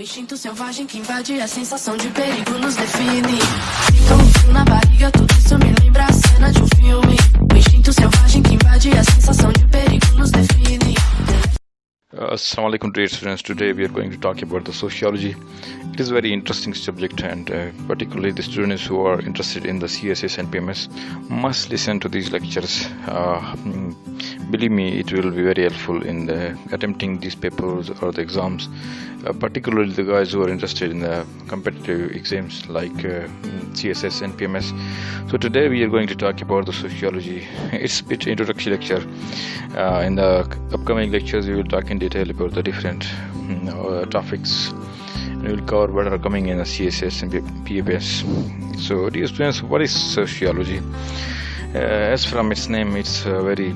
O instinto selvagem que invade a sensação de perigo nos define. Sinto um frio na barriga, tudo isso me lembra a cena de um filme. O instinto selvagem que invade a sensação de perigo nos define. Assalamu alaikum dear students. Today we are going to talk about the sociology. It is a very interesting subject, and particularly the students who are interested in the CSS and PMS must listen to these lectures. Believe me, it will be very helpful in attempting these papers or the exams, particularly the guys who are interested in the competitive exams like CSS and PMS. So today we are going to talk about the sociology. It's a bit introductory lecture. In the upcoming lectures we will talk in detail about the different topics. We will cover what are coming in the CSS and PMS. So dear students, what is sociology? As from its name, it's very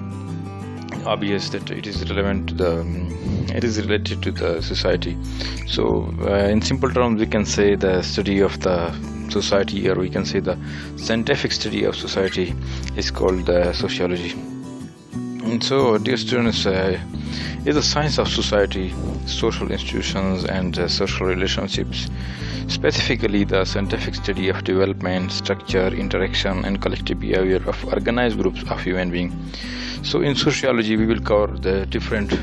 obvious that it is relevant to it is related to the society. So in simple terms, we can say the study of the society, or we can say the scientific study of society is called sociology. And so dear students, is the science of society, social institutions and social relationships, specifically the scientific study of development, structure, interaction and collective behavior of organized groups of human beings. So in sociology we will cover the different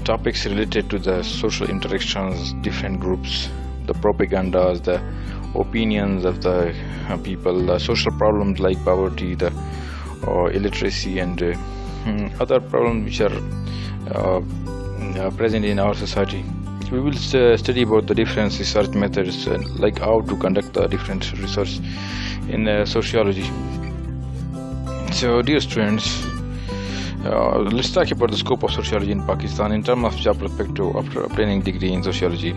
topics related to the social interactions, different groups, the propagandas, the opinions of the people, the social problems like poverty, the illiteracy and other problems which are present in our society. We will study about the different research methods, like how to conduct the different research in sociology. So dear students, let's talk about the scope of sociology in Pakistan. In terms of job perspective, after obtaining degree in sociology,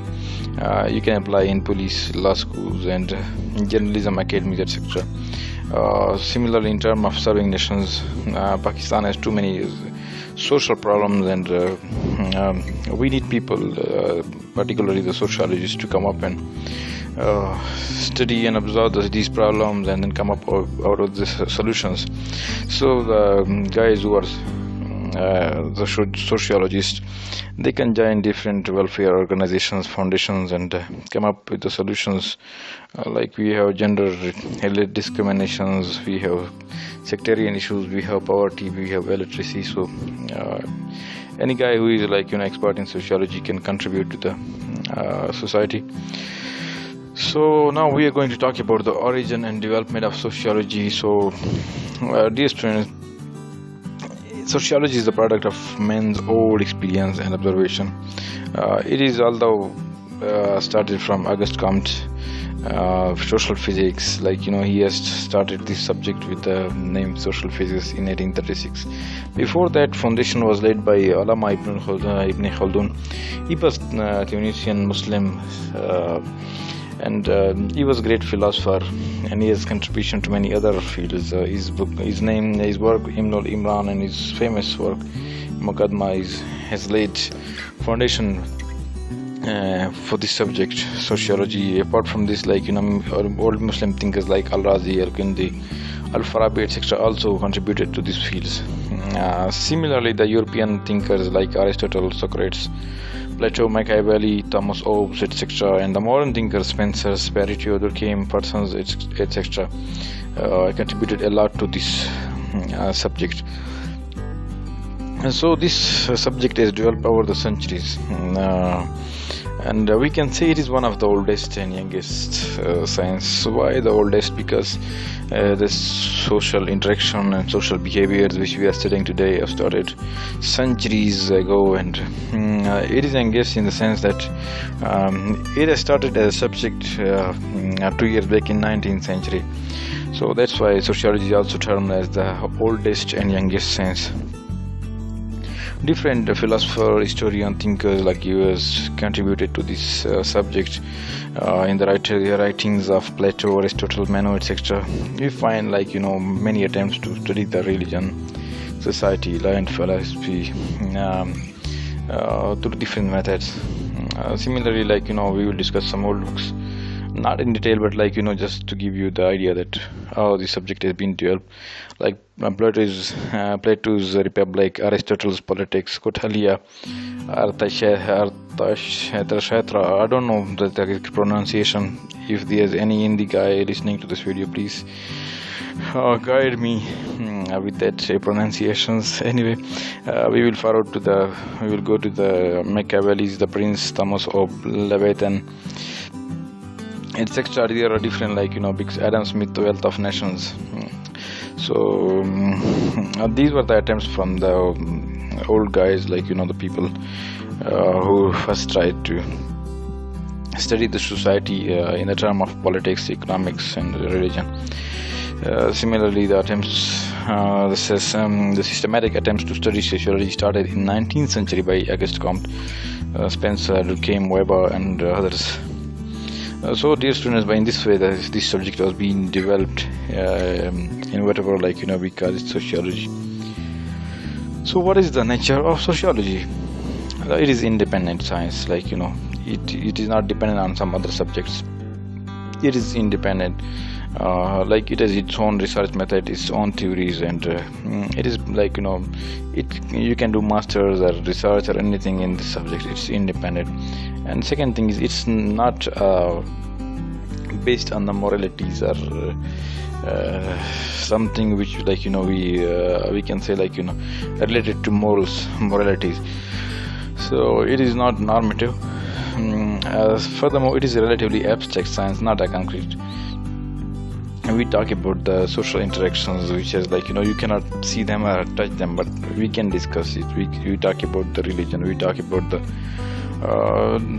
you can apply in police, law schools and journalism academies, etc. Similarly, in terms of serving nations, Pakistan has too many social problems, and we need people, particularly the sociologists, to come up and study and observe these problems and then come up out of the solutions. So the guys who are the sociologists, they can join different welfare organizations, foundations, and come up with the solutions. Like we have gender-related discriminations, we have sectarian issues, we have poverty, we have illiteracy. So any guy who is expert in sociology can contribute to the society. So now we are going to talk about the origin and development of sociology. So dear students, sociology is the product of man's old experience and observation. It is although started from Auguste Comte, social physics, he has started this subject with the name social physics in 1836. Before that, foundation was laid by Allama Ibn Khaldun. He was Tunisian Muslim, and he was a great philosopher, and he has contribution to many other fields. His work Imnul Imran and his famous work Muqaddimah has laid foundation for this subject, sociology. Apart from this, old Muslim thinkers like Al-Razi, Al-Kindi, Al-Farabi, etc. also contributed to these fields. Similarly, the European thinkers like Aristotle, Socrates, Plato, Machiavelli, Thomas Hobbes, etc., and the modern thinkers Spencer, Spirito, Durkheim, Parsons, etc. contributed a lot to this subject. And so this subject has developed over the centuries, and we can say it is one of the oldest and youngest science. Why the oldest? Because the social interaction and social behaviors which we are studying today have started centuries ago, and it is youngest in the sense that it has started as a subject 2 years back in 19th century. So that's why sociology is also termed as the oldest and youngest science. Different philosophers, historians, thinkers like US contributed to this subject in the writings of Plato, Aristotle, Meno, etc. We find many attempts to study the religion, society, law and philosophy through different methods. Similarly, we will discuss some old books not in detail, but like just to give you the idea that how the subject has been developed. Like Plato's Republic, Aristotle's Politics, Kotalia, Arthashatra. I don't know the pronunciation. If there's any Hindi guy listening to this video, please guide me with that pronunciations. Anyway, we will go to the Machiavelli's The Prince, Thomas of Leviathan, etc. There are different, big Adam Smith, The Wealth of Nations. So these were the attempts from the old guys, the people who first tried to study the society in the term of politics, economics, and religion. Similarly, the systematic attempts to study sociology started in 19th century by Auguste Comte, Spencer, Durkheim, Weber, and others. So, dear students, by in this way, this subject was being developed in whatever, we call it sociology. So, what is the nature of sociology? It is independent science, it is not dependent on some other subjects. It is independent. It has its own research method, its own theories, and it is you can do masters or research or anything in this subject. It's independent. And second thing is, it's not based on the moralities or something which we can say related to moralities. So it is not normative. Furthermore, it is a relatively abstract science, not a concrete. And we talk about the social interactions, which is you cannot see them or touch them, but we can discuss it. We talk about the religion, we talk about the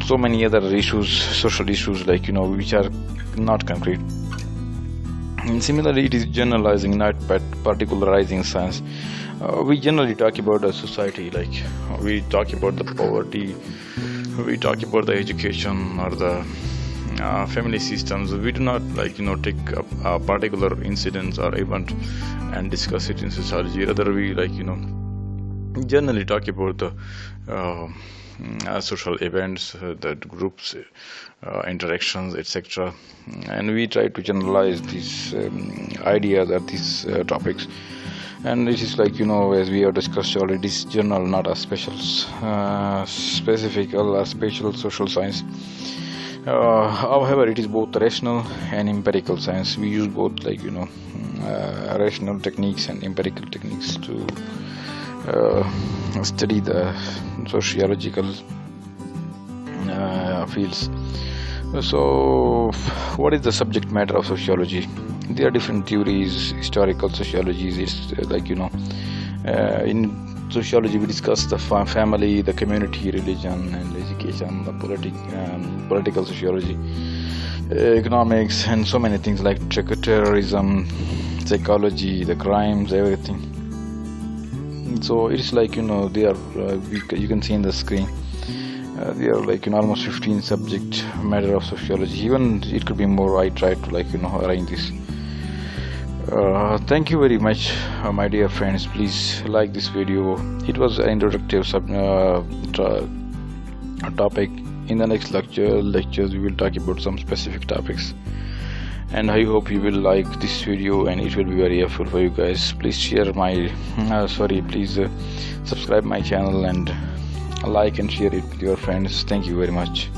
so many other issues, social issues, which are not concrete. And similarly, it is generalizing, not particularizing science. We generally talk about a society, we talk about the poverty, we talk about the education or the family systems. We do not take a particular incident or event and discuss it in sociology. Rather, we generally talk about the social events, the groups, interactions, etc. And we try to generalize these ideas or these topics. And it is as we have discussed already, this journal not a specific or spatial social science. However, it is both rational and empirical science. We use both rational techniques and empirical techniques to study the sociological fields. So, what is the subject matter of sociology? There are different theories. Historical sociology is in sociology we discuss the family, the community, religion, and education, the political sociology, economics, and so many things like terrorism, psychology, the crimes, everything. So it is they are you can see in the screen. There are almost 15 subject matter of sociology. Even it could be more. I tried to arrange this. Thank you very much, my dear friends. Please like this video. It was an introductory topic. In the next lectures we will talk about some specific topics, and I hope you will like this video and it will be very helpful for you guys. Please share my please subscribe my channel and like and share it with your friends. Thank you very much.